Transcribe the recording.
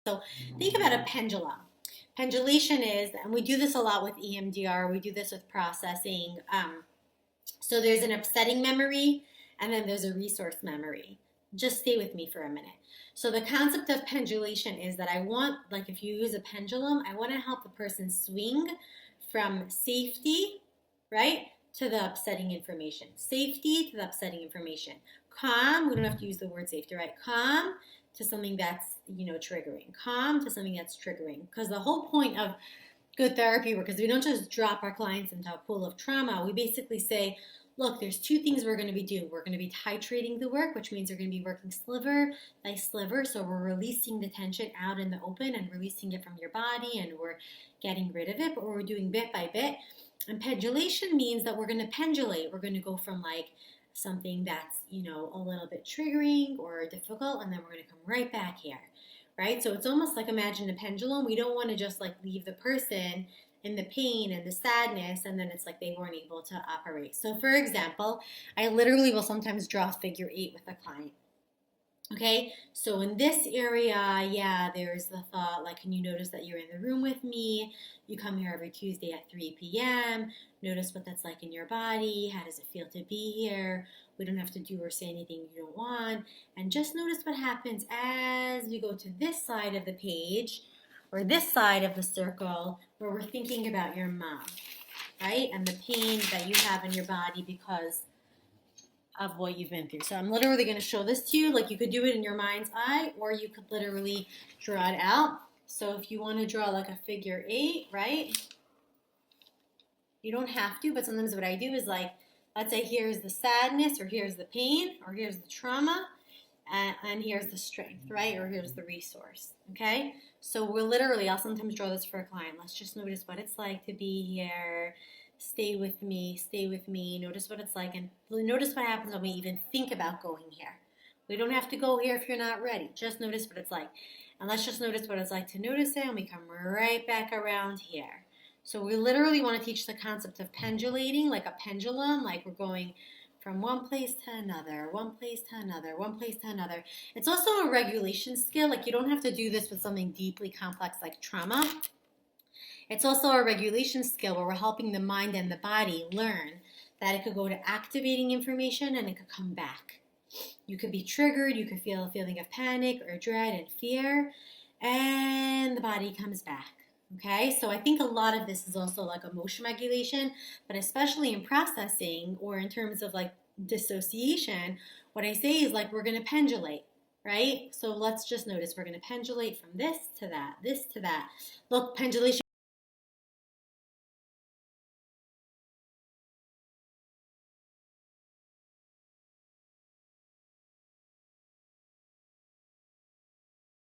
So think about a pendulum. Pendulation is, and we do this a lot with EMDR, we do this with processing. So there's an upsetting memory and then there's a resource memory. Just stay with me for a minute. So the concept of pendulation is that I want, like if you use a pendulum, I want to help the person swing from safety, right, to the upsetting information. Safety to the upsetting information. Calm, we don't have to use the word safety, right? Calm to something that's, triggering. Calm to something that's triggering. Because the whole point of good therapy work is we don't just drop our clients into a pool of trauma. We basically say, look, there's two things we're going to be doing. We're going to be titrating the work, which means we're going to be working sliver by sliver. So we're releasing the tension out in the open and releasing it from your body, and we're getting rid of it, but we're doing bit by bit. And pendulation means that we're going to pendulate. We're going to go from like something that's, a little bit triggering or difficult, and then we're going to come right back here, right? So it's almost like, imagine a pendulum. We don't want to just like leave the person in the pain and the sadness, and then it's like they weren't able to operate. So for example, I literally will sometimes draw figure 8 with a client. Okay, so in this area, yeah, there's the thought, like, can you notice that you're in the room with me? You come here every Tuesday at 3 p.m. Notice what that's like in your body. How does it feel to be here? We don't have to do or say anything you don't want. And just notice what happens as we go to this side of the page, or this side of the circle, where we're thinking about your mom, right? And the pain that you have in your body because of what you've been through. So I'm literally going to show this to you. Like, you could do it in your mind's eye, or you could literally draw it out. So if you want to draw like a figure 8, right? You don't have to, but sometimes what I do is like, let's say here's the sadness, or here's the pain, or here's the trauma, and here's the strength, right? Or here's the resource, okay? So we're literally, I'll sometimes draw this for a client. Let's just notice what it's like to be here. Stay with me, notice what it's like, and notice what happens when we even think about going here. We don't have to go here if you're not ready. Just notice what it's like. And let's just notice what it's like to notice it, and we come right back around here. So we literally want to teach the concept of pendulating, like a pendulum, like we're going from one place to another, one place to another, one place to another. It's also a regulation skill. Like, you don't have to do this with something deeply complex like trauma. It's also a regulation skill where we're helping the mind and the body learn that it could go to activating information and it could come back. You could be triggered, you could feel a feeling of panic or dread and fear, and the body comes back. Okay, so I think a lot of this is also like emotion regulation, but especially in processing or in terms of like dissociation, what I say is like we're going to pendulate, right? So let's just notice we're going to pendulate from this to that, this to that. Look, pendulation